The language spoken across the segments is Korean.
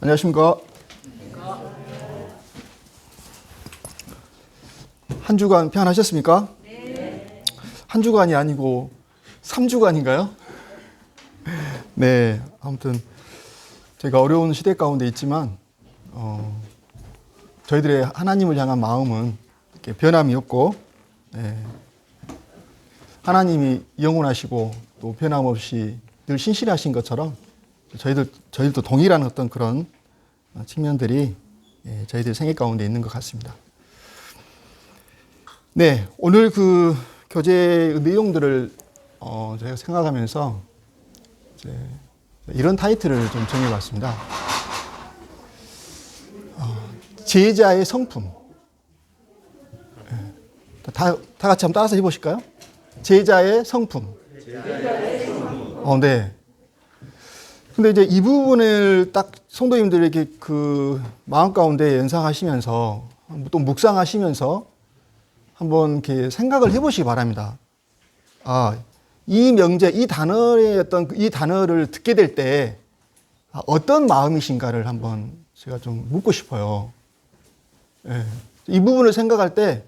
안녕하십니까. 한 주간 평안하셨습니까? 네. 한 주간이 아니고 3주간인가요? 네, 아무튼 저희가 어려운 시대 가운데 있지만 저희들의 하나님을 향한 마음은 이렇게 변함이 없고, 하나님이 영원하시고 또 변함없이 늘 신실하신 것처럼 저희들도 동일한 어떤 그런 측면들이 저희들 생애 가운데 있는 것 같습니다. 네, 오늘 그 교재 내용들을 저희가 생각하면서 이제 이런 타이틀을 좀 정해봤습니다. 제자의 성품. 다 같이 한번 따라서 해보실까요? 제자의 성품. 네. 근데 이제 이 부분을 딱 성도님들에게 그 마음 가운데 연상하시면서 또 묵상하시면서 한번 이렇게 생각을 해보시기 바랍니다. 이 명제, 이 단어를 듣게 될 때 어떤 마음이신가를 한번 제가 좀 묻고 싶어요. 이 부분을 생각할 때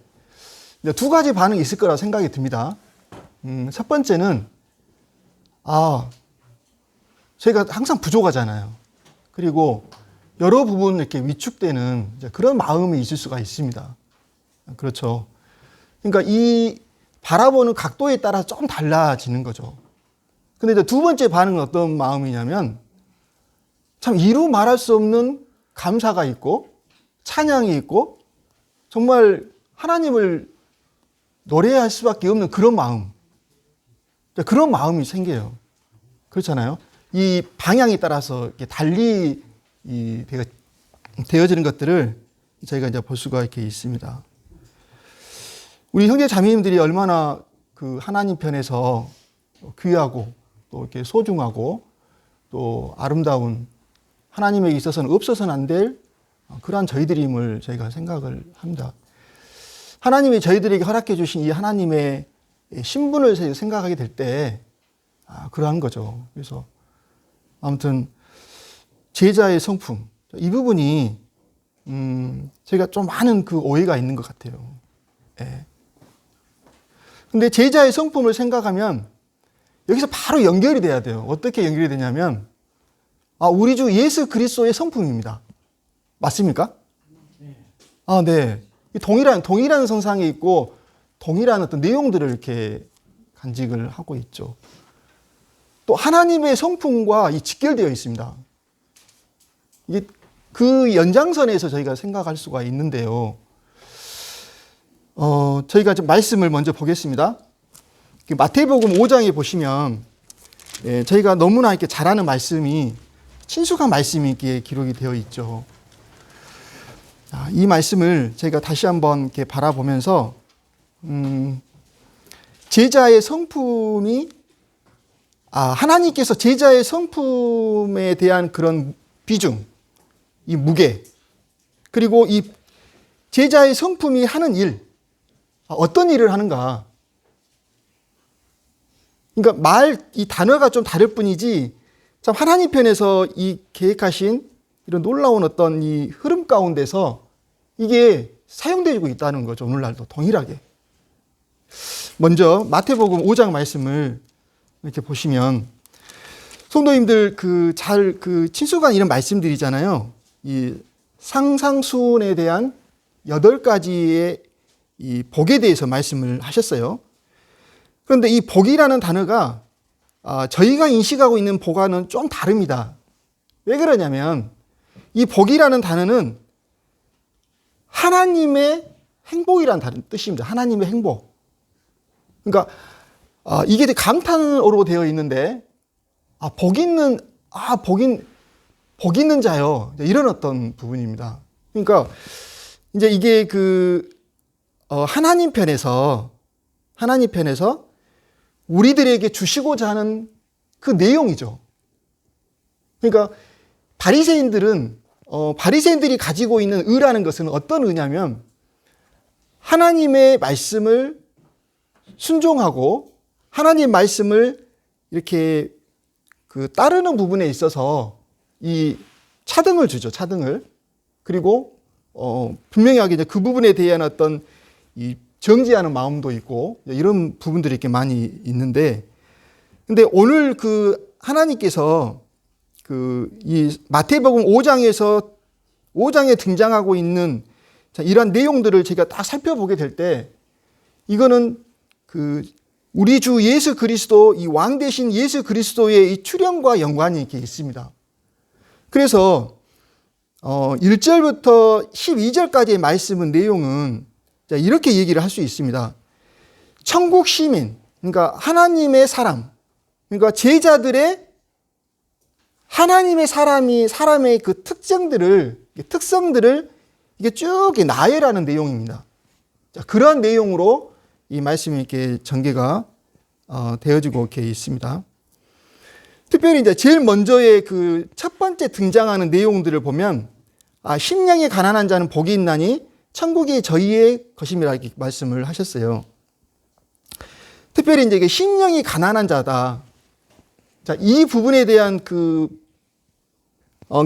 두 가지 반응이 있을 거라고 생각이 듭니다. 첫 번째는 저희가 항상 부족하잖아요. 그리고 여러 부분 이렇게 위축되는 그런 마음이 있을 수가 있습니다. 그렇죠. 그러니까 이 바라보는 각도에 따라서 좀 달라지는 거죠. 근데 이제 두 번째 반응은 어떤 마음이냐면 참 이루 말할 수 없는 감사가 있고 찬양이 있고 정말 하나님을 노래할 수밖에 없는 그런 마음. 그런 마음이 생겨요. 그렇잖아요. 이 방향에 따라서 이렇게 달리 되어지는 것들을 저희가 이제 볼 수가 이렇게 있습니다. 우리 형제 자매님들이 얼마나 그 하나님 편에서 귀하고 또 이렇게 소중하고 또 아름다운 하나님에게 있어서는 없어서는 안 될 그러한 저희들임을 저희가 생각을 합니다. 하나님이 저희들에게 허락해 주신 이 하나님의 신분을 생각하게 될 때 그러한 거죠. 그래서 아무튼 제자의 성품 이 부분이 제가 좀 많은 그 오해가 있는 것 같아요. 근데 제자의 성품을 생각하면 여기서 바로 연결이 돼야 돼요. 어떻게 연결이 되냐면 우리 주 예수 그리스도의 성품입니다. 맞습니까? 네. 동일한 성상에 있고 동일한 어떤 내용들을 이렇게 간직을 하고 있죠. 또 하나님의 성품과 직결되어 있습니다. 이게 그 연장선에서 저희가 생각할 수가 있는데요. 저희가 좀 말씀을 먼저 보겠습니다. 마태복음 5장에 보시면 저희가 너무나 이렇게 잘 아는 말씀이 친숙한 말씀이 이렇게 기록이 되어 있죠. 이 말씀을 저희가 다시 한번 이렇게 바라보면서 제자의 성품이 하나님께서 제자의 성품에 대한 그런 비중, 이 무게, 그리고 이 제자의 성품이 하는 일, 어떤 일을 하는가. 그러니까 이 단어가 좀 다를 뿐이지, 참 하나님 편에서 이 계획하신 이런 놀라운 어떤 이 흐름 가운데서 이게 사용되고 있다는 거죠. 오늘날도 동일하게. 먼저 마태복음 5장 말씀을 이렇게 보시면 성도님들 친숙한 이런 말씀들이잖아요. 이 상상수훈에 대한 8가지의 이 복에 대해서 말씀을 하셨어요. 그런데 이 복이라는 단어가 저희가 인식하고 있는 복과는 좀 다릅니다. 왜 그러냐면 이 복이라는 단어는 하나님의 행복이라는 뜻입니다. 하나님의 행복. 그러니까 이게 감탄어로 되어 있는데 복 있는 자요. 이런 어떤 부분입니다. 그러니까 이제 이게 하나님 편에서 우리들에게 주시고자 하는 그 내용이죠. 그러니까 바리새인들이 가지고 있는 의라는 것은 어떤 의냐면 하나님의 말씀을 순종하고 하나님 말씀을 이렇게 따르는 부분에 있어서 이 차등을 주죠. 차등을. 그리고 분명하게 이제 그 부분에 대한 어떤 이 정지하는 마음도 있고 이런 부분들이 이렇게 많이 있는데, 근데 오늘 그 하나님께서 그 이 마태복음 5장에 등장하고 있는 이러한 내용들을 제가 딱 살펴보게 될 때, 이거는 그 우리 주 예수 그리스도, 이 왕 대신 예수 그리스도의 이 출현과 연관이 이렇게 있습니다. 그래서 1절부터 12절까지의 말씀은 내용은 이렇게 얘기를 할 수 있습니다. 천국 시민, 그러니까 하나님의 사람, 그러니까 제자들의 하나님의 사람의 그 특성들을 이게 쭉 나열하는 내용입니다. 그러한 내용으로 이 말씀이 이렇게 전개가 되어지고 이렇게 있습니다. 특별히 이제 제일 먼저의 그 첫 번째 등장하는 내용들을 보면, 심령이 가난한 자는 복이 있나니 천국이 저희의 것임이라 이렇게 말씀을 하셨어요. 특별히 이제 이게 심령이 가난한 자다. 자, 이 부분에 대한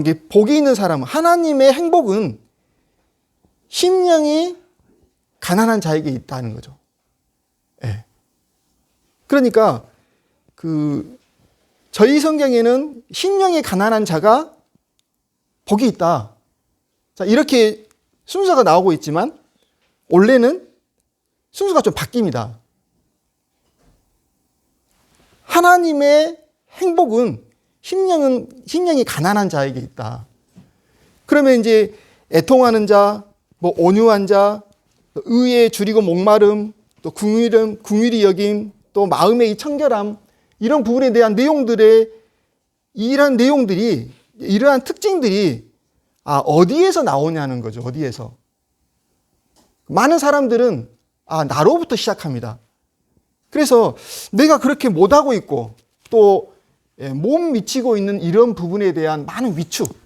이게 복이 있는 사람, 하나님의 행복은 심령이 가난한 자에게 있다는 거죠. 예. 그러니까 저희 성경에는 심령이 가난한 자가 복이 있다. 자, 이렇게 순서가 나오고 있지만 원래는 순서가 좀 바뀝니다. 하나님의 행복은 심령이 가난한 자에게 있다. 그러면 이제 애통하는 자, 뭐 온유한 자, 의에 줄이고 목마름, 또 궁휼히 여김, 또 마음의 이 청결함, 이런 부분에 대한 내용들의 이러한 특징들이 어디에서 나오냐는 거죠. 어디에서. 많은 사람들은 나로부터 시작합니다. 그래서 내가 그렇게 못하고 있고 또 못 미치고 있는 이런 부분에 대한 많은 위축,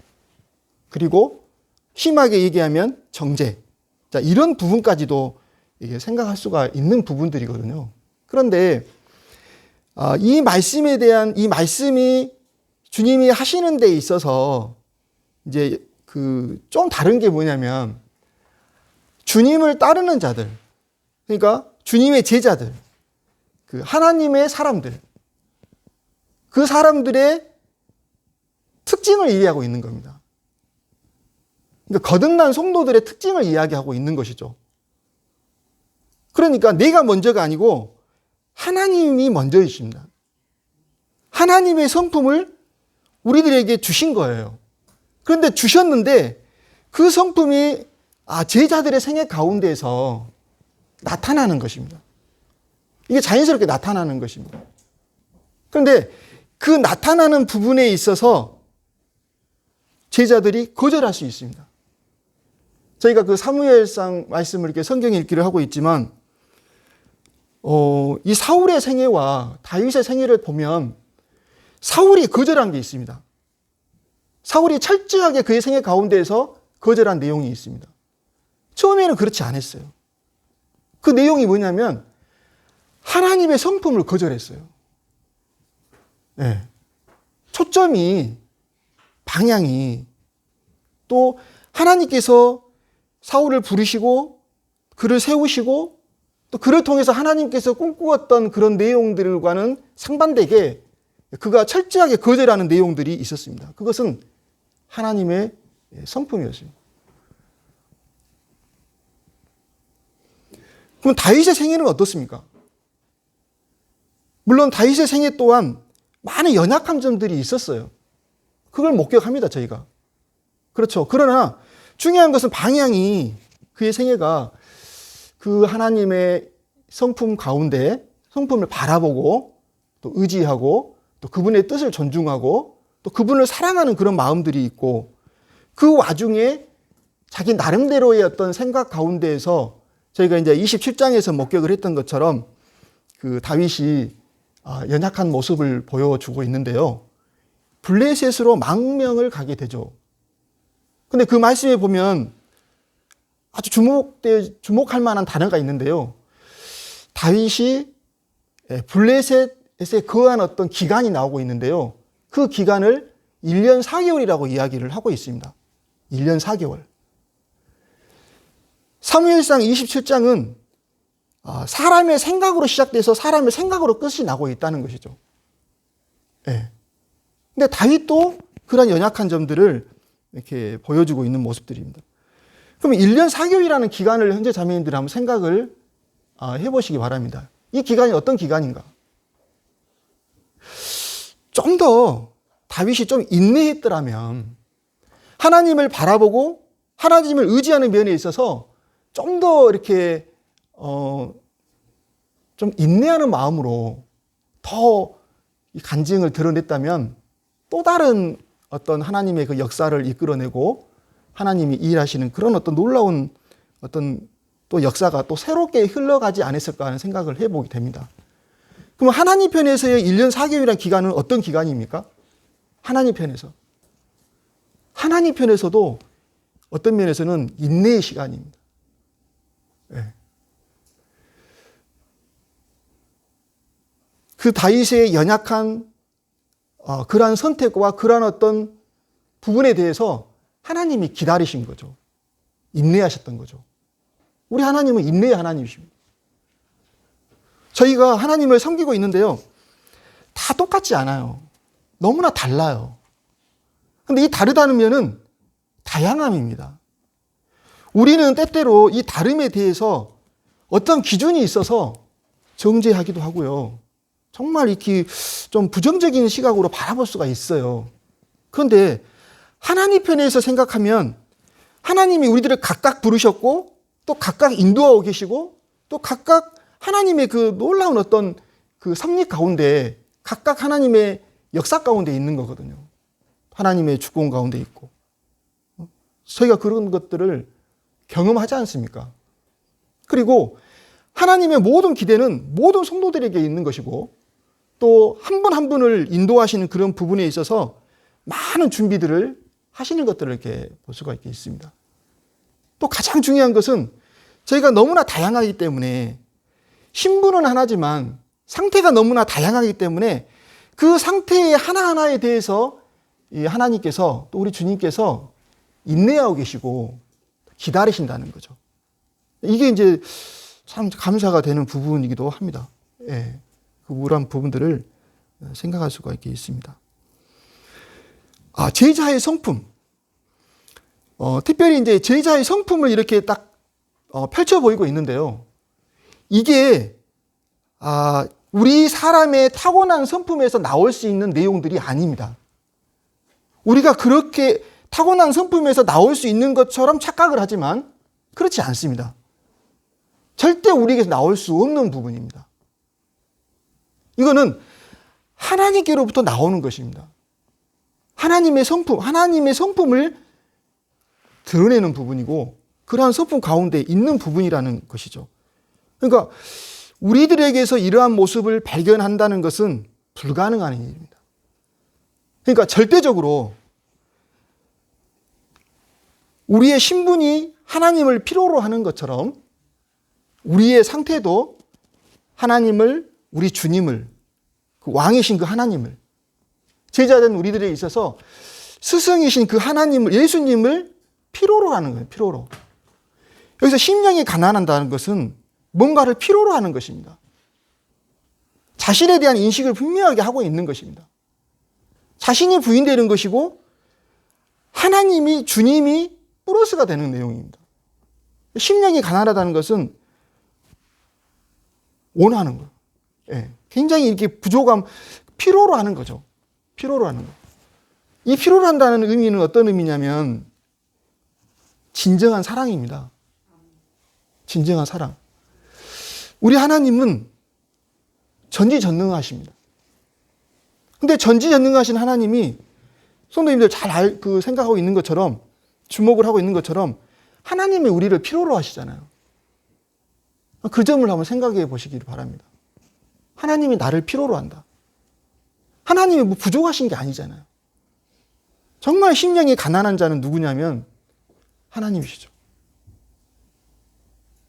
그리고 심하게 얘기하면 정죄, 자, 이런 부분까지도 이게 생각할 수가 있는 부분들이거든요. 그런데 이 말씀에 대한 이 말씀이 주님이 하시는 데 있어서 이제 좀 다른 게 뭐냐면, 주님을 따르는 자들, 그러니까 주님의 제자들, 하나님의 사람들, 그 사람들의 특징을 이해하고 있는 겁니다. 그러니까 거듭난 성도들의 특징을 이야기하고 있는 것이죠. 그러니까 내가 먼저가 아니고 하나님이 먼저이십니다. 하나님의 성품을 우리들에게 주신 거예요. 그런데 주셨는데 그 성품이 제자들의 생애 가운데에서 나타나는 것입니다. 이게 자연스럽게 나타나는 것입니다. 그런데 그 나타나는 부분에 있어서 제자들이 거절할 수 있습니다. 저희가 그 사무엘상 말씀을 이렇게 성경 읽기를 하고 있지만, 이 사울의 생애와 다윗의 생애를 보면 사울이 거절한 게 있습니다. 사울이 철저하게 그의 생애 가운데에서 거절한 내용이 있습니다. 처음에는 그렇지 않았어요. 그 내용이 뭐냐면 하나님의 성품을 거절했어요. 네. 초점이, 방향이, 또 하나님께서 사울을 부르시고 그를 세우시고 또 그를 통해서 하나님께서 꿈꾸었던 그런 내용들과는 상반되게 그가 철저하게 거절하는 내용들이 있었습니다. 그것은 하나님의 성품이었습니다. 그럼 다윗의 생애는 어떻습니까? 물론 다윗의 생애 또한 많은 연약한 점들이 있었어요. 그걸 목격합니다, 저희가. 그렇죠. 그러나 중요한 것은 방향이, 그의 생애가 그 하나님의 성품 가운데 성품을 바라보고 또 의지하고 또 그분의 뜻을 존중하고 또 그분을 사랑하는 그런 마음들이 있고, 그 와중에 자기 나름대로의 어떤 생각 가운데에서 저희가 이제 27장에서 목격을 했던 것처럼 그 다윗이 연약한 모습을 보여주고 있는데요. 블레셋으로 망명을 가게 되죠. 근데 그 말씀에 보면 아주 주목할 만한 단어가 있는데요. 다윗이 블레셋에 거한 어떤 기간이 나오고 있는데요. 그 기간을 1년 4개월이라고 이야기를 하고 있습니다. 1년 4개월. 사무엘상 27장은 사람의 생각으로 시작돼서 사람의 생각으로 끝이 나고 있다는 것이죠. 예. 근데 다윗도 그런 연약한 점들을 이렇게 보여주고 있는 모습들입니다. 그럼 1년 4개월이라는 기간을 현재 자매님들이 한번 생각을 해보시기 바랍니다. 이 기간이 어떤 기간인가? 좀 더 다윗이 좀 인내했더라면 하나님을 바라보고 하나님을 의지하는 면에 있어서 좀 더 이렇게 좀 인내하는 마음으로 더 이 간증을 드러냈다면 또 다른 어떤 하나님의 그 역사를 이끌어내고 하나님이 일하시는 그런 어떤 놀라운 어떤 또 역사가 또 새롭게 흘러가지 않았을까 하는 생각을 해보게 됩니다. 그럼 하나님 편에서의 1년 4개월이라는 기간은 어떤 기간입니까? 하나님 편에서. 하나님 편에서도 어떤 면에서는 인내의 시간입니다. 네. 그 다윗의 연약한 그러한 선택과 그러한 어떤 부분에 대해서 하나님이 기다리신 거죠. 인내하셨던 거죠. 우리 하나님은 인내의 하나님이십니다. 저희가 하나님을 섬기고 있는데요. 다 똑같지 않아요. 너무나 달라요. 근데 이 다르다는 면은 다양함입니다. 우리는 때때로 이 다름에 대해서 어떤 기준이 있어서 정죄하기도 하고요. 정말 이렇게 좀 부정적인 시각으로 바라볼 수가 있어요. 그런데 하나님 편에서 생각하면 하나님이 우리들을 각각 부르셨고 또 각각 인도하고 계시고 또 각각 하나님의 그 놀라운 어떤 그 섭리 가운데 각각 하나님의 역사 가운데 있는 거거든요. 하나님의 주권 가운데 있고. 저희가 그런 것들을 경험하지 않습니까? 그리고 하나님의 모든 기대는 모든 성도들에게 있는 것이고 또 한 분 한 분을 인도하시는 그런 부분에 있어서 많은 준비들을 하시는 것들을 이렇게 볼 수가 있습니다. 또 가장 중요한 것은 저희가 너무나 다양하기 때문에 신분은 하나지만 상태가 너무나 다양하기 때문에 그 상태의 하나하나에 대해서 하나님께서 또 우리 주님께서 인내하고 계시고 기다리신다는 거죠. 이게 이제 참 감사가 되는 부분이기도 합니다. 예. 그런 부분들을 생각할 수가 있습니다. 제자의 성품. 특별히 이제 제자의 성품을 이렇게 딱 펼쳐 보이고 있는데요. 이게 우리 사람의 타고난 성품에서 나올 수 있는 내용들이 아닙니다. 우리가 그렇게 타고난 성품에서 나올 수 있는 것처럼 착각을 하지만 그렇지 않습니다. 절대 우리에게서 나올 수 없는 부분입니다. 이거는 하나님께로부터 나오는 것입니다. 하나님의 성품을 드러내는 부분이고 그러한 성품 가운데 있는 부분이라는 것이죠. 그러니까 우리들에게서 이러한 모습을 발견한다는 것은 불가능한 일입니다. 그러니까 절대적으로 우리의 신분이 하나님을 필요로 하는 것처럼 우리의 상태도 하나님을, 우리 주님을, 그 왕이신 그 하나님을, 제자된 우리들에 있어서 스승이신 그 하나님을, 예수님을 필요로 하는 거예요. 필요로. 여기서 심령이 가난한다는 것은 뭔가를 필요로 하는 것입니다. 자신에 대한 인식을 분명하게 하고 있는 것입니다. 자신이 부인되는 것이고 하나님이, 주님이 플러스가 되는 내용입니다. 심령이 가난하다는 것은 원하는 거예요. 예. 굉장히 이렇게 부족함, 필요로 하는 거죠. 필요로 하는 거. 이 필요로 한다는 의미는 어떤 의미냐면 진정한 사랑입니다. 진정한 사랑. 우리 하나님은 전지전능하십니다. 근데 전지전능하신 하나님이 성도님들 잘 생각하고 있는 것처럼 주목을 하고 있는 것처럼 하나님이 우리를 필요로 하시잖아요. 그 점을 한번 생각해 보시기를 바랍니다. 하나님이 나를 필요로 한다. 하나님이 뭐 부족하신 게 아니잖아요. 정말 심령이 가난한 자는 누구냐면 하나님이시죠.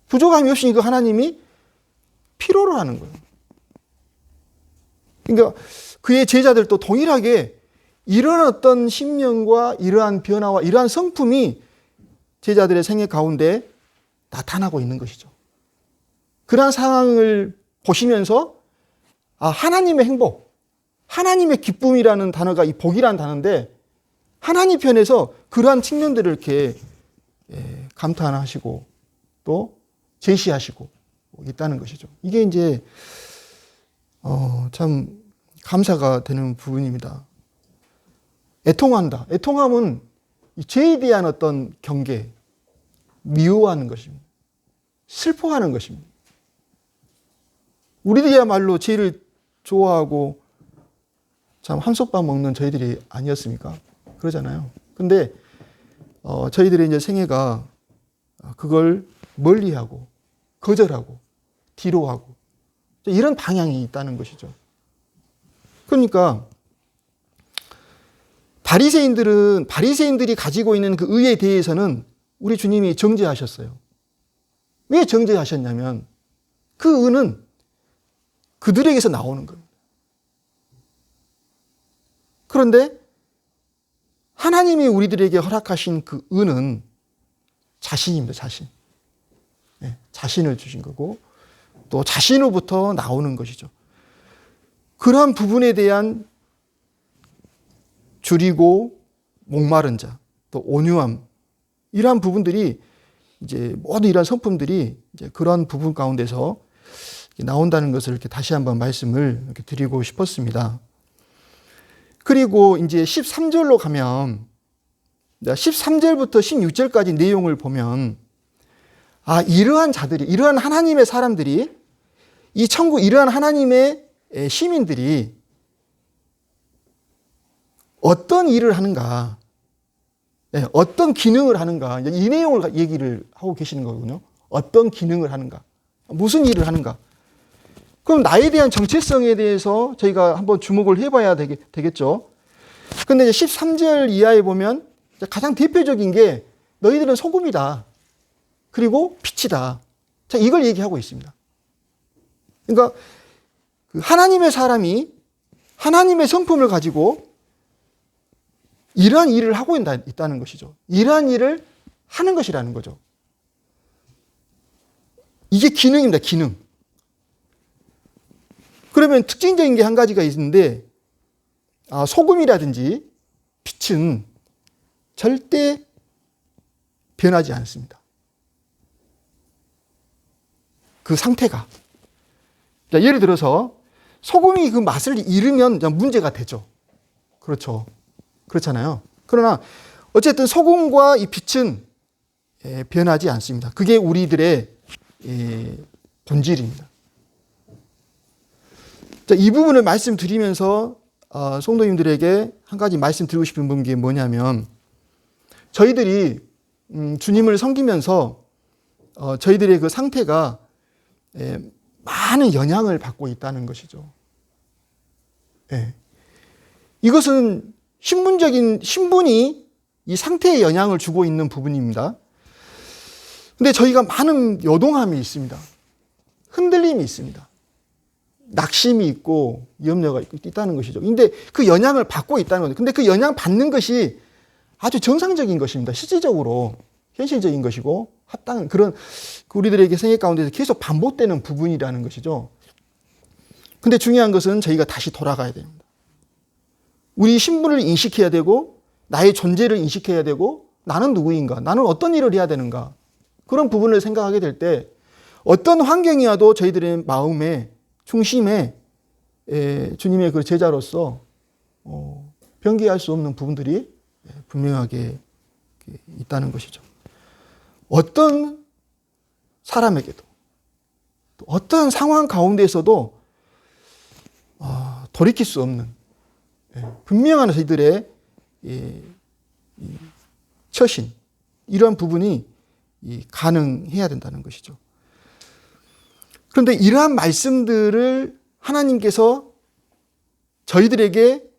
부족함이 없이 그 하나님이 필요로 하는 거예요. 그러니까 그의 제자들도 동일하게 이런 어떤 신명과 이러한 변화와 이러한 성품이 제자들의 생애 가운데 나타나고 있는 것이죠. 그러한 상황을 보시면서 하나님의 행복, 하나님의 기쁨이라는 단어가 이 복이라는 단어인데 하나님 편에서 그러한 측면들을 이렇게 감탄하시고 또 제시하시고 있다는 것이죠. 이게 이제 참 감사가 되는 부분입니다. 애통한다. 애통함은 죄에 대한 어떤 경계, 미워하는 것입니다. 슬퍼하는 것입니다. 우리들이야말로 죄를 좋아하고 참 한솥밥 먹는 저희들이 아니었습니까? 그러잖아요. 근데 저희들의 이제 생애가 그걸 멀리하고 거절하고 뒤로하고 이런 방향이 있다는 것이죠. 그러니까 바리새인들이 가지고 있는 그 의에 대해서는 우리 주님이 정죄하셨어요. 왜 정죄하셨냐면 그 의는 그들에게서 나오는 겁니다. 그런데 하나님이 우리들에게 허락하신 그 의는 자신입니다. 자신. 자신을 주신 거고 또 자신으로부터 나오는 것이죠. 그러한 부분에 대한 줄이고 목마른 자, 또 온유함, 이러한 부분들이 이제 모두 이러한 성품들이 이제 그러한 부분 가운데서 나온다는 것을 이렇게 다시 한번 말씀을 이렇게 드리고 싶었습니다. 그리고 이제 13절로 가면 13절부터 16절까지 내용을 보면 이러한 자들이, 이러한 하나님의 사람들이 이 천국, 이러한 하나님의 시민들이 어떤 일을 하는가, 어떤 기능을 하는가, 이 내용을 얘기를 하고 계시는 거군요. 어떤 기능을 하는가, 무슨 일을 하는가. 그럼 나에 대한 정체성에 대해서 저희가 한번 주목을 해봐야 되겠죠. 근데 이제 13절 이하에 보면 가장 대표적인 게 너희들은 소금이다. 그리고 빛이다. 자, 이걸 얘기하고 있습니다. 그러니까 하나님의 사람이 하나님의 성품을 가지고 이러한 일을 하고 있다는 것이죠. 이러한 일을 하는 것이라는 거죠. 이게 기능입니다. 기능. 그러면 특징적인 게 한 가지가 있는데 소금이라든지 빛은 절대 변하지 않습니다. 그 상태가. 예를 들어서 소금이 그 맛을 잃으면 문제가 되죠. 그렇죠. 그렇잖아요. 그러나 어쨌든 소금과 이 빛은 변하지 않습니다. 그게 우리들의 본질입니다. 자, 이 부분을 말씀드리면서 성도님들에게 한 가지 말씀드리고 싶은 게 뭐냐면 저희들이 주님을 섬기면서 저희들의 그 상태가 많은 영향을 받고 있다는 것이죠. 이것은 신분이 이 상태에 영향을 주고 있는 부분입니다. 근데 저희가 많은 요동함이 있습니다. 흔들림이 있습니다. 낙심이 있고 염려가 있다는 것이죠. 근데 그 영향을 받고 있다는 거죠. 근데 그 영향 받는 것이 아주 정상적인 것입니다. 실질적으로 현실적인 것이고 합당한 그런 우리들에게 생애 가운데서 계속 반복되는 부분이라는 것이죠. 근데 중요한 것은 저희가 다시 돌아가야 됩니다. 우리 신분을 인식해야 되고 나의 존재를 인식해야 되고 나는 누구인가? 나는 어떤 일을 해야 되는가? 그런 부분을 생각하게 될 때 어떤 환경이 와도 저희들의 마음에 중심에 주님의 그 제자로서 변개할 수 없는 부분들이 분명하게 있다는 것이죠. 어떤 사람에게도 어떤 상황 가운데에서도 돌이킬 수 없는 분명한 저희들의 처신 이러한 부분이 가능해야 된다는 것이죠. 그런데 이러한 말씀들을 하나님께서 저희들에게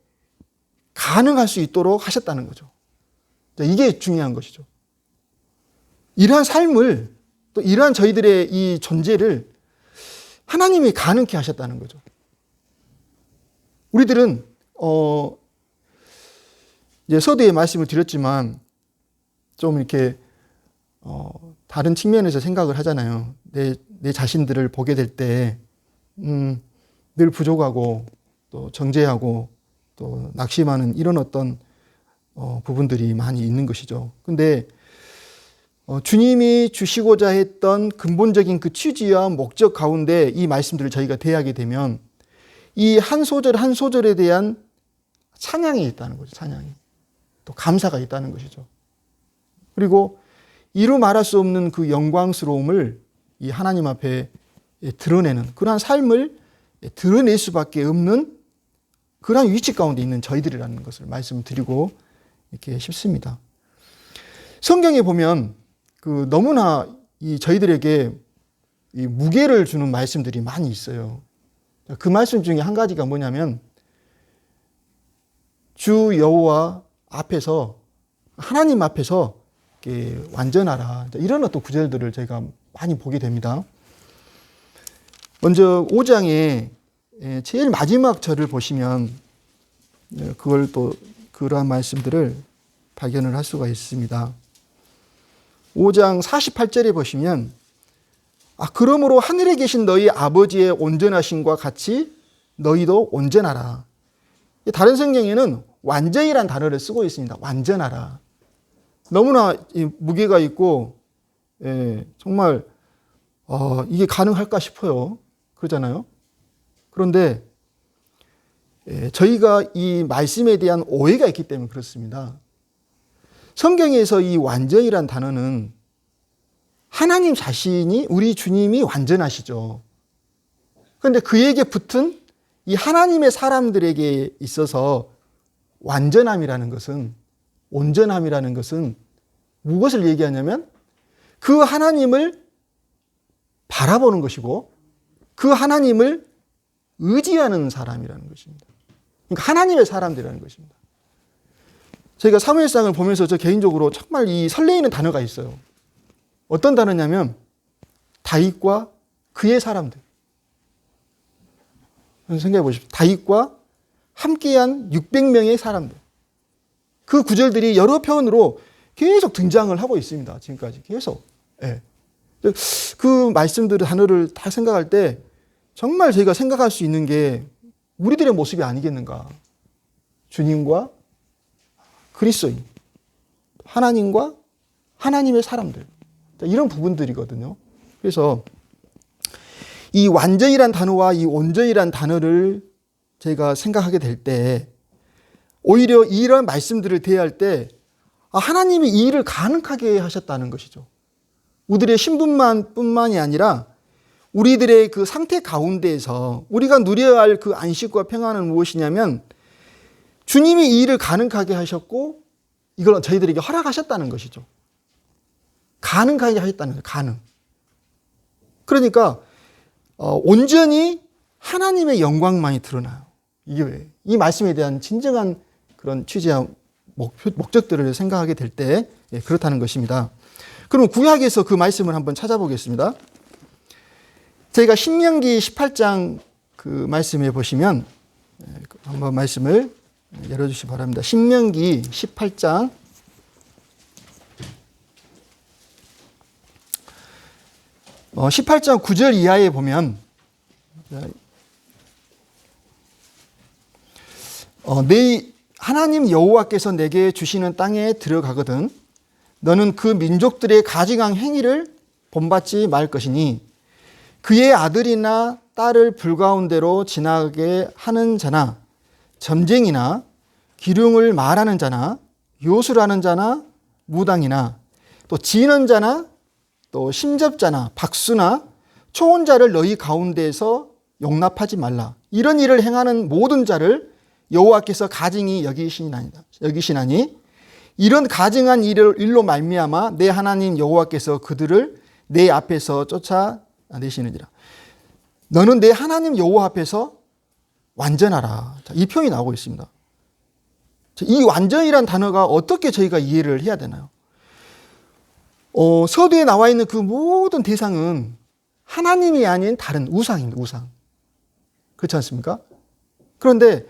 가능할 수 있도록 하셨다는 거죠. 이게 중요한 것이죠. 이러한 삶을 또 이러한 저희들의 이 존재를 하나님이 가능케 하셨다는 거죠. 우리들은 이제 서두에 말씀을 드렸지만 좀 이렇게 다른 측면에서 생각을 하잖아요. 내 자신들을 보게 될 때 늘 부족하고 또 정죄하고 또 낙심하는 이런 어떤 부분들이 많이 있는 것이죠. 근데 주님이 주시고자 했던 근본적인 그 취지와 목적 가운데 이 말씀들을 저희가 대하게 되면 이 한 소절 한 소절에 대한 찬양이 있다는 거죠. 찬양이. 또 감사가 있다는 것이죠. 그리고 이루 말할 수 없는 그 영광스러움을 이 하나님 앞에 드러내는 그러한 삶을 드러낼 수밖에 없는 그러한 위치 가운데 있는 저희들이라는 것을 말씀드리고 이렇게 싶습니다. 성경에 보면 그 너무나 이 저희들에게 이 무게를 주는 말씀들이 많이 있어요. 그 말씀 중에 한 가지가 뭐냐면 주 여호와 앞에서 하나님 앞에서 이렇게 완전하라. 이런 어떤 구절들을 저희가 많이 보게 됩니다. 먼저 5장의 제일 마지막 절을 보시면 그걸 또 그러한 말씀들을 발견을 할 수가 있습니다. 5장 48절에 보시면 그러므로 하늘에 계신 너희 아버지의 온전하심과 같이 너희도 온전하라. 다른 성경에는 완전이란 단어를 쓰고 있습니다. 완전하라. 너무나 무게가 있고 정말 이게 가능할까 싶어요. 그러잖아요. 그런데 저희가 이 말씀에 대한 오해가 있기 때문에 그렇습니다. 성경에서 이 완전이란 단어는 하나님 자신이 우리 주님이 완전하시죠. 그런데 그에게 붙은 이 하나님의 사람들에게 있어서 완전함이라는 것은 온전함이라는 것은 무엇을 얘기하냐면 그 하나님을 바라보는 것이고 그 하나님을 의지하는 사람이라는 것입니다. 그러니까 하나님의 사람들이라는 것입니다. 저희가 사무엘상을 보면서 저 개인적으로 정말 이 설레이는 단어가 있어요. 어떤 단어냐면 다윗과 그의 사람들. 생각해 보십시오. 다윗과 함께한 600명의 사람들. 그 구절들이 여러 편으로 계속 등장을 하고 있습니다. 지금까지 계속. 네. 그 말씀들을 단어를 다 생각할 때 정말 저희가 생각할 수 있는 게 우리들의 모습이 아니겠는가. 주님과 그리스도인, 하나님과 하나님의 사람들. 이런 부분들이거든요. 그래서 이 완전이란 단어와 이 온전이란 단어를 제가 생각하게 될 때 오히려 이런 말씀들을 대할 때 하나님이 이 일을 가능하게 하셨다는 것이죠. 우리들의 신분만뿐만이 아니라 우리들의 그 상태 가운데에서 우리가 누려야 할 그 안식과 평안은 무엇이냐면 주님이 이 일을 가능하게 하셨고 이걸 저희들에게 허락하셨다는 것이죠. 가능하게 하셨다는 거예요. 가능. 그러니까 온전히 하나님의 영광만이 드러나요. 이게 왜? 이 말씀에 대한 진정한 그런 취지와 목적들을 생각하게 될 때 그렇다는 것입니다. 그럼 구약에서 그 말씀을 한번 찾아보겠습니다. 저희가 신명기 18장 그 말씀에 보시면 한번 말씀을 열어주시기 바랍니다. 신명기 18장 18장 9절 이하에 보면 내 하나님 여호와께서 내게 주시는 땅에 들어가거든 너는 그 민족들의 가증한 행위를 본받지 말 것이니 그의 아들이나 딸을 불가운데로 지나게 하는 자나 점쟁이나 기륭을 말하는 자나 요술하는 자나 무당이나 또 지는 자나 또 심접자나 박수나 초혼자를 너희 가운데에서 용납하지 말라. 이런 일을 행하는 모든 자를 여호와께서 가증히 여기시나니 이런 가증한 일로 말미암아 내 하나님 여호와께서 그들을 내 앞에서 쫓아내시느니라. 너는 내 하나님 여호와 앞에서 완전하라. 이 표현이 나오고 있습니다. 이 완전이란 단어가 어떻게 저희가 이해를 해야 되나요? 서두에 나와 있는 그 모든 대상은 하나님이 아닌 다른 우상입니다. 우상. 그렇지 않습니까? 그런데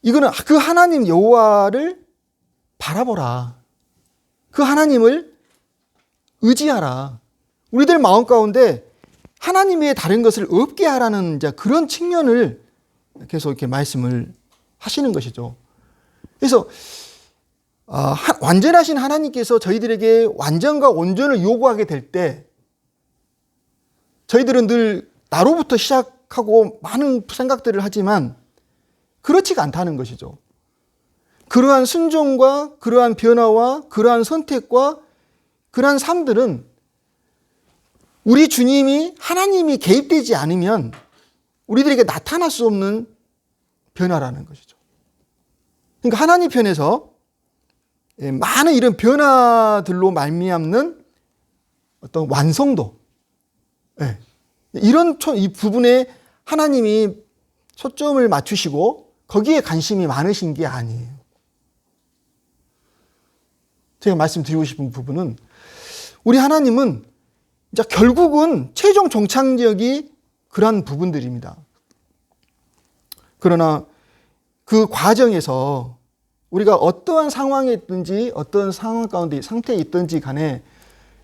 이거는 그 하나님 여호와를 바라보라. 그 하나님을 의지하라. 우리들 마음 가운데 하나님 외에 다른 것을 없게 하라는 이제 그런 측면을 계속 이렇게 말씀을 하시는 것이죠. 그래서 완전하신 하나님께서 저희들에게 완전과 온전을 요구하게 될 때 저희들은 늘 나로부터 시작하고 많은 생각들을 하지만 그렇지가 않다는 것이죠. 그러한 순종과 그러한 변화와 그러한 선택과 그러한 삶들은 우리 주님이 하나님이 개입되지 않으면 우리들에게 나타날 수 없는 변화라는 것이죠. 그러니까 하나님 편에서 많은 이런 변화들로 말미암는 어떤 완성도, 이런 이 부분에 하나님이 초점을 맞추시고 거기에 관심이 많으신 게 아니에요. 제가 말씀드리고 싶은 부분은 우리 하나님은 이제 결국은 최종 종착역이 그러한 부분들입니다. 그러나 그 과정에서 우리가 어떠한 상황에 있든지 어떤 상황 가운데 상태에 있든지 간에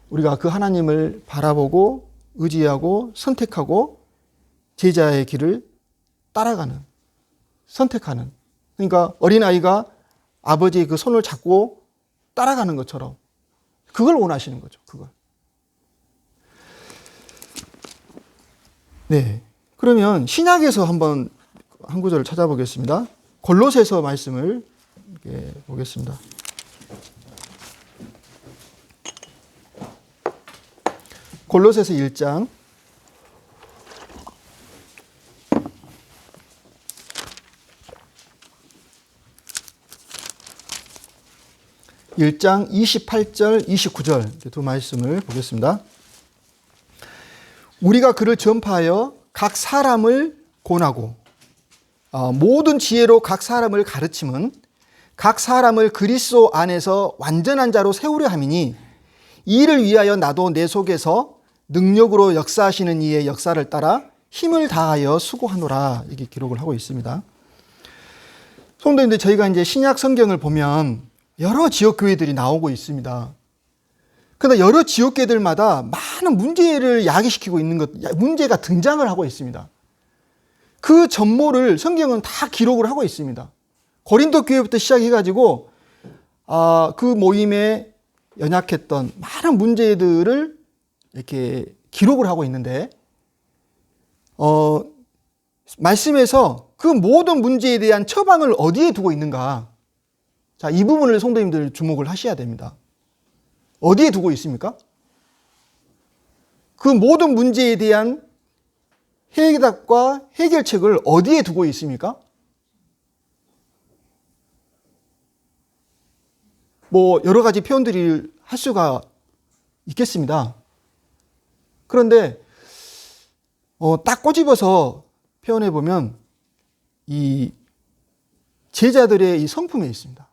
우리가 그 하나님을 바라보고 의지하고 선택하고 제자의 길을 따라가는, 선택하는, 그러니까 어린아이가 아버지의 그 손을 잡고 따라가는 것처럼 그걸 원하시는 거죠. 그걸. 네. 그러면 신약에서 한번 한 구절을 찾아보겠습니다. 골로새서 말씀을 보겠습니다. 골로새서 1장 28절, 29절 두 말씀을 보겠습니다. 우리가 그를 전파하여 각 사람을 권하고 모든 지혜로 각 사람을 가르침은 각 사람을 그리스도 안에서 완전한 자로 세우려 함이니 이를 위하여 나도 내 속에서 능력으로 역사하시는 이의 역사를 따라 힘을 다하여 수고하노라. 이게 기록을 하고 있습니다. 성도님들, 저희가 이제 신약 성경을 보면 여러 지역 교회들이 나오고 있습니다. 그러나 여러 지역교회들마다 많은 문제를 야기시키고 있는 것, 문제가 등장을 하고 있습니다. 그 전모를 성경은 다 기록을 하고 있습니다. 고린도 교회부터 시작해가지고 그 모임에 연약했던 많은 문제들을 이렇게 기록을 하고 있는데 말씀에서 그 모든 문제에 대한 처방을 어디에 두고 있는가? 자, 이 부분을 성도님들 주목을 하셔야 됩니다. 어디에 두고 있습니까? 그 모든 문제에 대한 해답과 해결책을 어디에 두고 있습니까? 뭐 여러 가지 표현들이 할 수가 있겠습니다. 그런데 딱 꼬집어서 표현해 보면 이 제자들의 이 성품에 있습니다.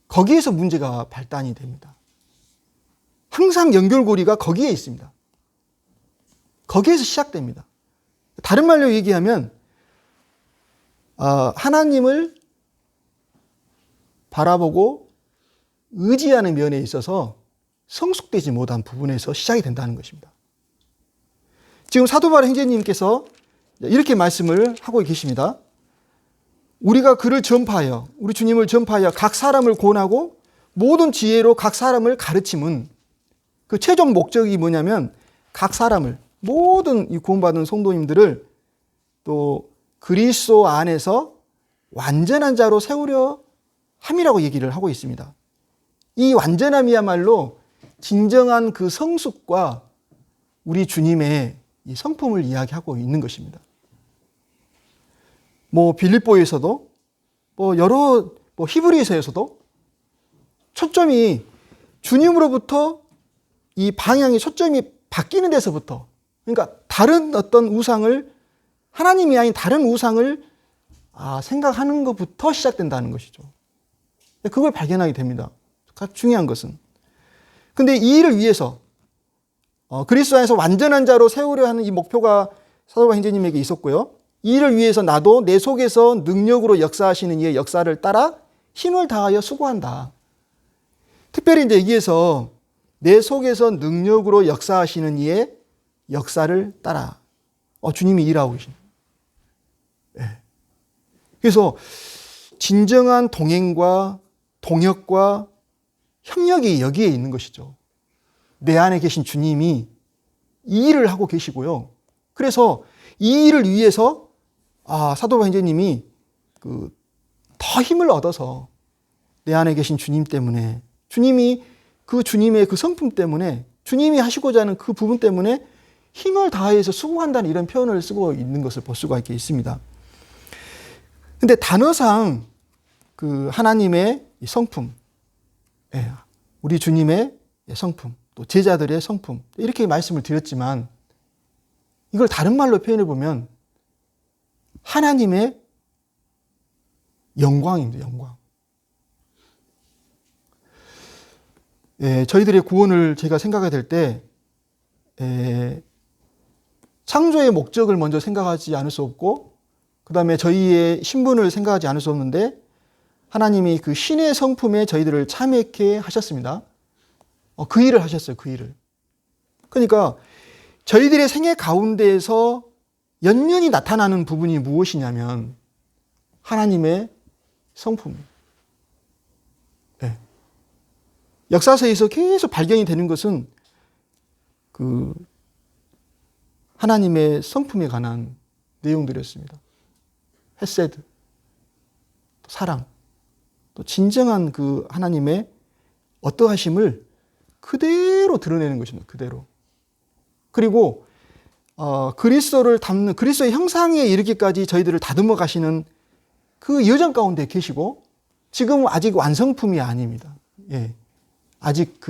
거기에서 문제가 발단이 됩니다. 항상 연결고리가 거기에 있습니다. 거기에서 시작됩니다. 다른 말로 얘기하면 하나님을 바라보고 의지하는 면에 있어서 성숙되지 못한 부분에서 시작이 된다는 것입니다. 지금 사도 바울 형제님께서 이렇게 말씀을 하고 계십니다. 우리가 그를 전파하여, 우리 주님을 전파하여 각 사람을 권하고 모든 지혜로 각 사람을 가르침은 그 최종 목적이 뭐냐면 각 사람을, 모든 이 구원받은 성도님들을 또 그리스도 안에서 완전한 자로 세우려 함이라고 얘기를 하고 있습니다. 이 완전함이야말로 진정한 그 성숙과 우리 주님의 이 성품을 이야기하고 있는 것입니다. 빌립보에서도 히브리서에서도 초점이 주님으로부터 이 방향이 초점이 바뀌는 데서부터, 그러니까 다른 어떤 우상을, 하나님이 아닌 다른 우상을 생각하는 것부터 시작된다는 것이죠. 그걸 발견하게 됩니다. 가장 중요한 것은. 근데 이 일을 위해서 그리스도 안에서 완전한 자로 세우려 하는 이 목표가 사도 바울 형제님에게 있었고요. 이 일을 위해서 나도 내 속에서 능력으로 역사하시는 이의 역사를 따라 힘을 다하여 수고한다. 특별히 이제 여기에서 내 속에서 능력으로 역사하시는 이의 역사를 따라 주님이 일하고 계십니다. 네. 그래서 진정한 동행과 동역과 협력이 여기에 있는 것이죠. 내 안에 계신 주님이 이 일을 하고 계시고요. 그래서 이 일을 위해서 사도 바울 형제님이 더 힘을 얻어서 내 안에 계신 주님 때문에 주님이 그 주님의 그 성품 때문에 주님이 하시고자 하는 그 부분 때문에 힘을 다해서 수고한다는 이런 표현을 쓰고 있는 것을 볼 수가 있습니다. 근데 단어상 그 하나님의 성품, 우리 주님의 성품, 또 제자들의 성품 이렇게 말씀을 드렸지만 이걸 다른 말로 표현해 보면 하나님의 영광입니다. 영광. 저희들의 구원을 제가 생각하게 될 때 창조의 목적을 먼저 생각하지 않을 수 없고 그 다음에 저희의 신분을 생각하지 않을 수 없는데 하나님이 그 신의 성품에 저희들을 참여케 하셨습니다. 그 일을 하셨어요. 그 일을. 그러니까 저희들의 생애 가운데에서 연연히 나타나는 부분이 무엇이냐면 하나님의 성품입니다. 네. 역사서에서 계속 발견이 되는 것은 그 하나님의 성품에 관한 내용들이었습니다. 헤세드, 또 사랑, 또 진정한 그 하나님의 어떠하심을 그대로 드러내는 것입니다. 그대로. 그리고 그리스도를 담는 그리스도의 형상에 이르기까지 저희들을 다듬어 가시는 그 여정 가운데 계시고 지금은 아직 완성품이 아닙니다. 예. 아직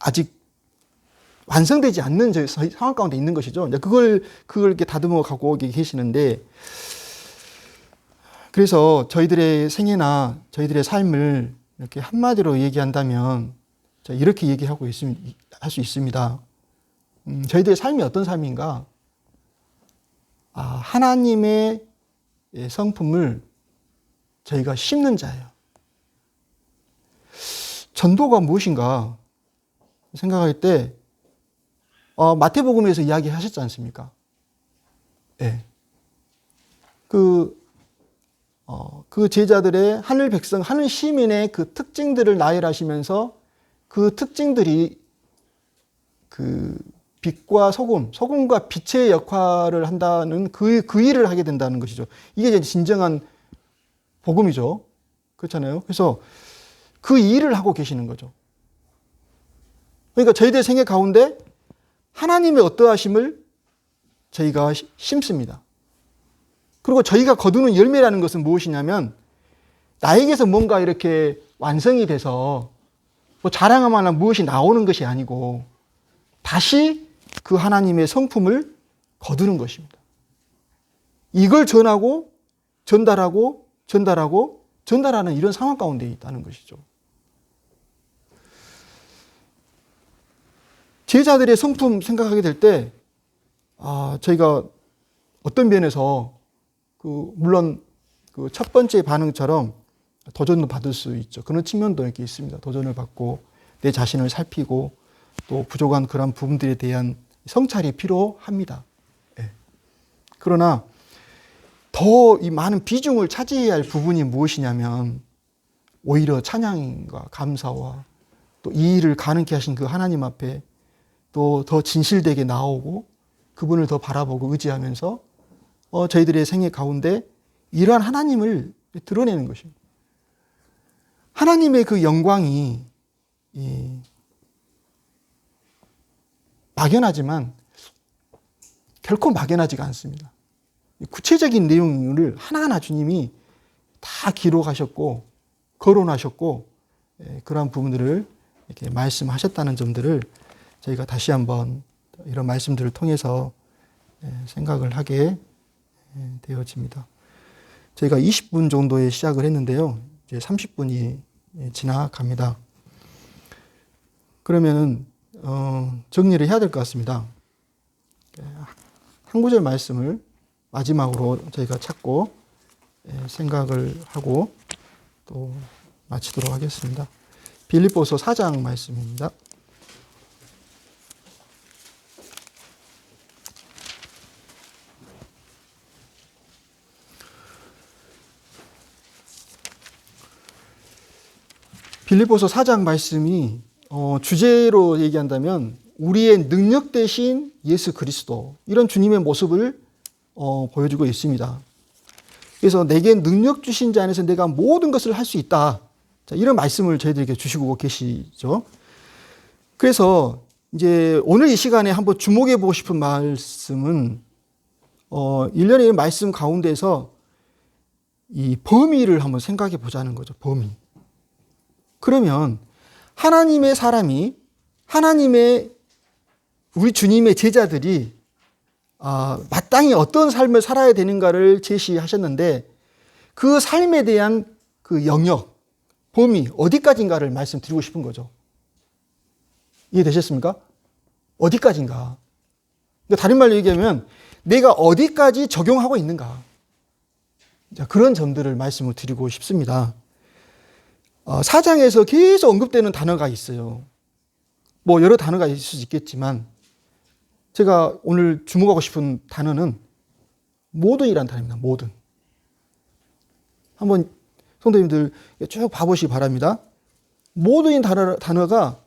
아직 완성되지 않는 상황 가운데 있는 것이죠. 그걸 이렇게 다듬어 가고 계시는데 그래서 저희들의 생애나 저희들의 삶을 이렇게 한마디로 얘기한다면 이렇게 할 수 있습니다. 저희들의 삶이 어떤 삶인가? 하나님의 성품을 저희가 심는 자예요. 전도가 무엇인가 생각할 때 마태복음에서 이야기하셨지 않습니까? 네. 그 제자들의 하늘 백성, 하늘 시민의 그 특징들을 나열하시면서 그 특징들이 그 빛과 소금과 빛의 역할을 한다는 그 일을 하게 된다는 것이죠. 이게 이제 진정한 복음이죠. 그렇잖아요. 그래서 그 일을 하고 계시는 거죠. 그러니까 저희들 생애 가운데 하나님의 어떠하심을 저희가 심습니다. 그리고 저희가 거두는 열매라는 것은 무엇이냐면 나에게서 뭔가 이렇게 완성이 돼서 자랑할 만한 무엇이 나오는 것이 아니고 다시 그 하나님의 성품을 거두는 것입니다. 이걸 전하고 전달하는 이런 상황 가운데 있다는 것이죠. 제자들의 성품 생각하게 될 때 저희가 어떤 면에서 물론 그 첫 번째 반응처럼 도전도 받을 수 있죠. 그런 측면도 이렇게 있습니다. 도전을 받고 내 자신을 살피고 또 부족한 그런 부분들에 대한 성찰이 필요합니다. 네. 그러나 더 이 많은 비중을 차지해야 할 부분이 무엇이냐면 오히려 찬양과 감사와 또 이 일을 가능케 하신 그 하나님 앞에 또 더 진실되게 나오고 그분을 더 바라보고 의지하면서 저희들의 생애 가운데 이러한 하나님을 드러내는 것입니다. 하나님의 그 영광이 막연하지만 결코 막연하지가 않습니다. 구체적인 내용을 하나하나 주님이 다 기록하셨고 거론하셨고 그러한 부분들을 이렇게 말씀하셨다는 점들을 저희가 다시 한번 이런 말씀들을 통해서 생각을 하게 되어집니다. 저희가 20분 정도에 시작을 했는데요. 이제 30분이 지나갑니다. 그러면은 정리를 해야 될 것 같습니다. 한 구절 말씀을 마지막으로 저희가 찾고 생각을 하고 또 마치도록 하겠습니다. 빌립보서 4장 말씀입니다. 빌립보서 4장 말씀이 주제로 얘기한다면 우리의 능력 대신 예수 그리스도, 이런 주님의 모습을 보여주고 있습니다. 그래서 내게 능력 주신 자 안에서 내가 모든 것을 할 수 있다. 자, 이런 말씀을 저희들에게 주시고 계시죠. 그래서 이제 오늘 이 시간에 한번 주목해 보고 싶은 말씀은 일련의 말씀 가운데서 이 범위를 한번 생각해 보자는 거죠. 범위. 그러면 하나님의 사람이, 하나님의 우리 주님의 제자들이 마땅히 어떤 삶을 살아야 되는가를 제시하셨는데 그 삶에 대한 그 영역, 범위 어디까지인가를 말씀드리고 싶은 거죠. 이해되셨습니까? 어디까지인가. 그러니까 다른 말로 얘기하면 내가 어디까지 적용하고 있는가. 그런 점들을 말씀을 드리고 싶습니다. 사장에서 계속 언급되는 단어가 있어요. 뭐 여러 단어가 있을 수 있겠지만 제가 오늘 주목하고 싶은 단어는 모든이라는 단어입니다. 모든. 한번 성도님들 쭉 봐보시기 바랍니다. 모든인 단어가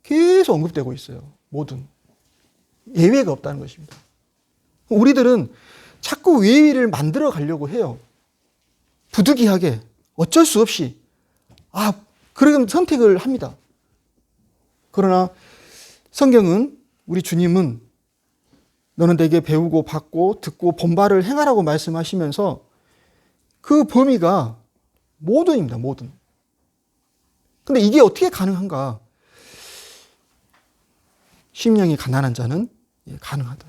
계속 언급되고 있어요. 모든. 예외가 없다는 것입니다. 우리들은 자꾸 예외를 만들어 가려고 해요. 부득이하게 어쩔 수 없이 그런 선택을 합니다. 그러나 성경은, 우리 주님은 너는 내게 배우고 받고 듣고 본바를 행하라고 말씀하시면서 그 범위가 모든입니다. 모든. 근데 이게 어떻게 가능한가? 심령이 가난한 자는 가능하다.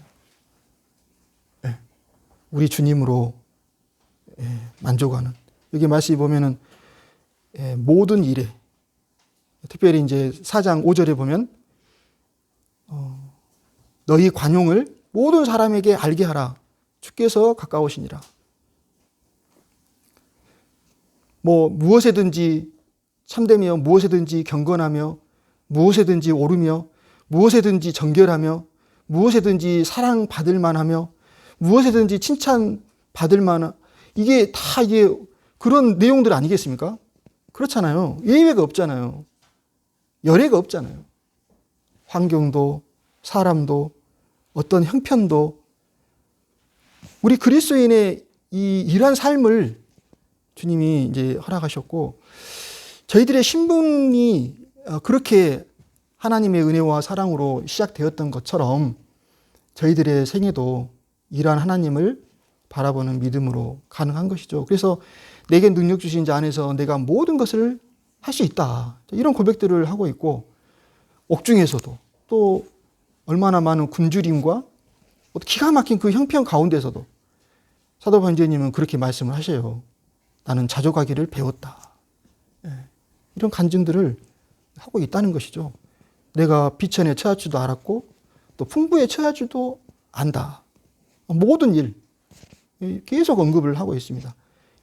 우리 주님으로 만족하는. 여기 말씀이 보면은 모든 일에, 특별히 이제 4장 5절에 보면 너희 관용을 모든 사람에게 알게 하라. 주께서 가까우시니라. 무엇에든지 참되며 무엇에든지 경건하며 무엇에든지 오르며 무엇에든지 정결하며 무엇에든지 사랑받을 만하며 무엇에든지 칭찬받을 만한, 이게 그런 내용들 아니겠습니까? 그렇잖아요. 예외가 없잖아요. 열애가 없잖아요. 환경도 사람도 어떤 형편도 우리 그리스도인의 이 이러한 삶을 주님이 이제 허락하셨고 저희들의 신분이 그렇게 하나님의 은혜와 사랑으로 시작되었던 것처럼 저희들의 생애도 이러한 하나님을 바라보는 믿음으로 가능한 것이죠. 그래서 내게 능력 주신 자 안에서 내가 모든 것을 할 수 있다. 이런 고백들을 하고 있고 옥중에서도 또 얼마나 많은 굶주림과 기가 막힌 그 형편 가운데서도 사도 반제님은 그렇게 말씀을 하셔요. 나는 자족하기를 배웠다. 이런 간증들을 하고 있다는 것이죠. 내가 비천에 처할 줄도 알았고 또 풍부에 처할 줄도 안다. 모든 일 계속 언급을 하고 있습니다.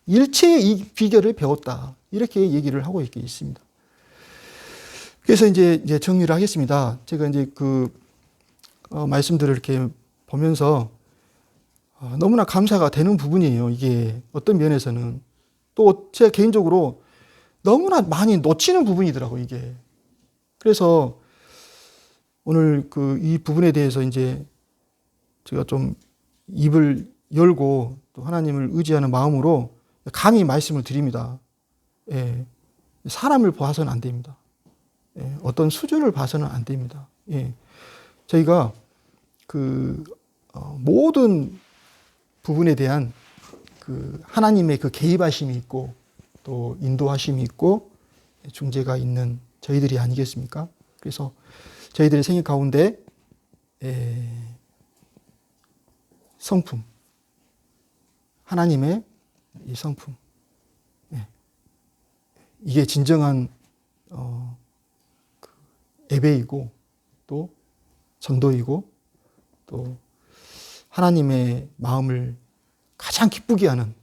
일체의 이 비결을 배웠다. 이렇게 얘기를 하고 있습니다. 그래서 이제 정리를 하겠습니다. 제가 이제 말씀들을 이렇게 보면서 너무나 감사가 되는 부분이에요. 이게 어떤 면에서는 또 제가 개인적으로 너무나 많이 놓치는 부분이더라고요. 이게. 그래서 오늘 이 부분에 대해서 이제 제가 좀 입을 열고 또 하나님을 의지하는 마음으로 감히 말씀을 드립니다. 사람을 봐서는 안 됩니다. 어떤 수준을 봐서는 안 됩니다. 저희가 모든 부분에 대한 하나님의 개입하심이 있고 또 인도하심이 있고 중재가 있는 저희들이 아니겠습니까? 그래서 저희들의 생애 가운데 성품, 하나님의 이 성품, 이게 진정한 예배이고 또 전도이고 또 하나님의 마음을 가장 기쁘게 하는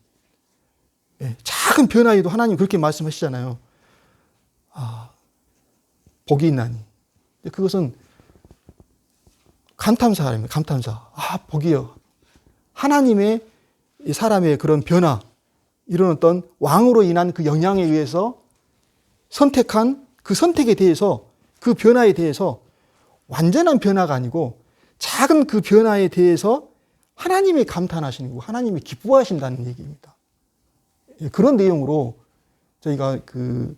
작은 변화에도 하나님 그렇게 말씀하시잖아요. 복이 있나니. 그것은 감탄사입니다. 감탄사. 복이요. 하나님의 사람의 그런 변화, 이런 어떤 왕으로 인한 그 영향에 의해서 선택한 그 선택에 대해서, 그 변화에 대해서 완전한 변화가 아니고 작은 그 변화에 대해서 하나님이 감탄하시는 거고 하나님이 기뻐하신다는 얘기입니다. 그런 내용으로 저희가 그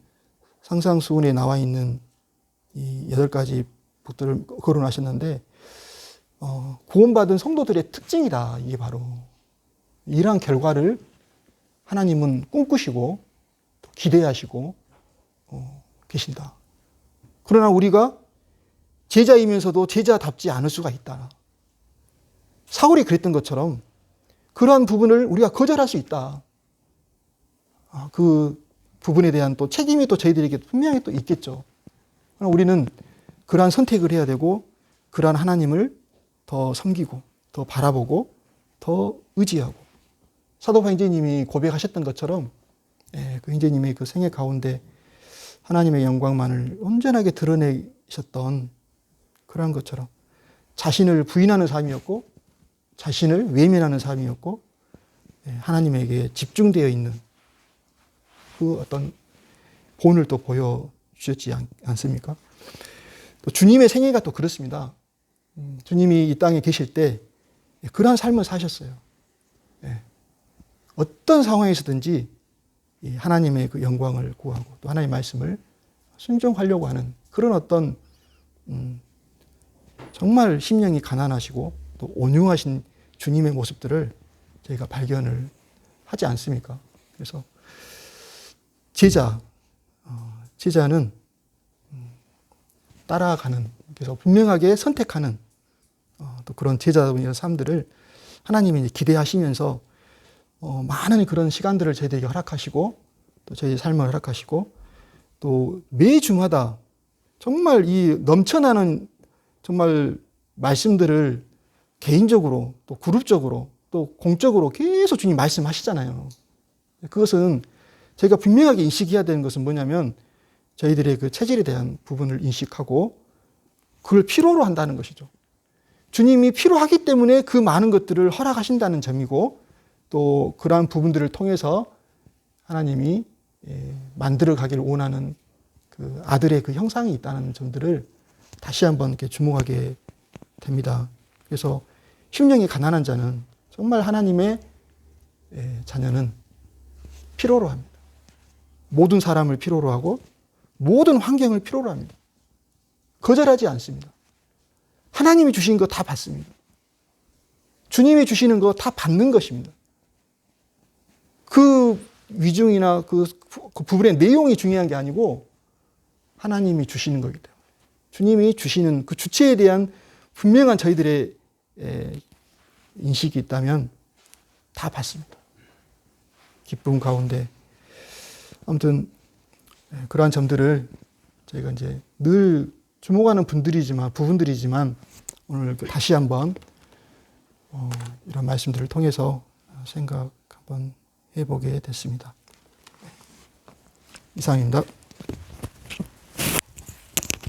상상수훈에 나와 있는 이 8가지 복들을 거론하셨는데, 구원받은 성도들의 특징이다. 이게 바로 이러한 결과를 하나님은 꿈꾸시고 또 기대하시고 계신다. 그러나 우리가 제자이면서도 제자답지 않을 수가 있다. 사울이 그랬던 것처럼 그러한 부분을 우리가 거절할 수 있다. 그 부분에 대한 또 책임이 또 저희들에게 분명히 또 있겠죠. 그러나 우리는 그러한 선택을 해야 되고 그러한 하나님을 더 섬기고 더 바라보고 더 의지하고, 사도 형제님이 고백하셨던 것처럼 그 형제님의 그 생애 가운데 하나님의 영광만을 온전하게 드러내셨던 그러한 것처럼 자신을 부인하는 삶이었고 자신을 외면하는 삶이었고 하나님에게 집중되어 있는 그 어떤 본을 또 보여주셨지 않습니까? 또 주님의 생애가 또 그렇습니다. 주님이 이 땅에 계실 때 그러한 삶을 사셨어요. 어떤 상황에서든지 하나님의 그 영광을 구하고 또 하나님의 말씀을 순종하려고 하는 그런 어떤 정말 심령이 가난하시고 또 온유하신 주님의 모습들을 저희가 발견을 하지 않습니까? 그래서 제자는 따라가는, 그래서 분명하게 선택하는 또 그런 제자분의 삶들을 하나님이 기대하시면서 많은 그런 시간들을 저희들에게 허락하시고 또 저희 삶을 허락하시고 또 매주마다 정말 이 넘쳐나는 정말 말씀들을 개인적으로 또 그룹적으로 또 공적으로 계속 주님 말씀하시잖아요. 그것은 저희가 분명하게 인식해야 되는 것은 뭐냐면 저희들의 그 체질에 대한 부분을 인식하고 그걸 필요로 한다는 것이죠. 주님이 필요하기 때문에 그 많은 것들을 허락하신다는 점이고 또 그러한 부분들을 통해서 하나님이 만들어 가기를 원하는 그 아들의 그 형상이 있다는 점들을 다시 한번 이렇게 주목하게 됩니다. 그래서 심령이 가난한 자는 정말 하나님의 자녀는 필요로 합니다. 모든 사람을 필요로 하고 모든 환경을 필요로 합니다. 거절하지 않습니다. 하나님이 주신 거 다 받습니다. 주님이 주시는 거 다 받는 것입니다. 그 위중이나 그 부분의 내용이 중요한 게 아니고 하나님이 주시는 거기 때문에 주님이 주시는 그 주체에 대한 분명한 저희들의 인식이 있다면 다 받습니다. 기쁨 가운데 아무튼 그러한 점들을 저희가 이제 늘 주목하는 부분들이지만 오늘 다시 한번 이런 말씀들을 통해서 생각 한번 해보게 됐습니다. 이상입니다.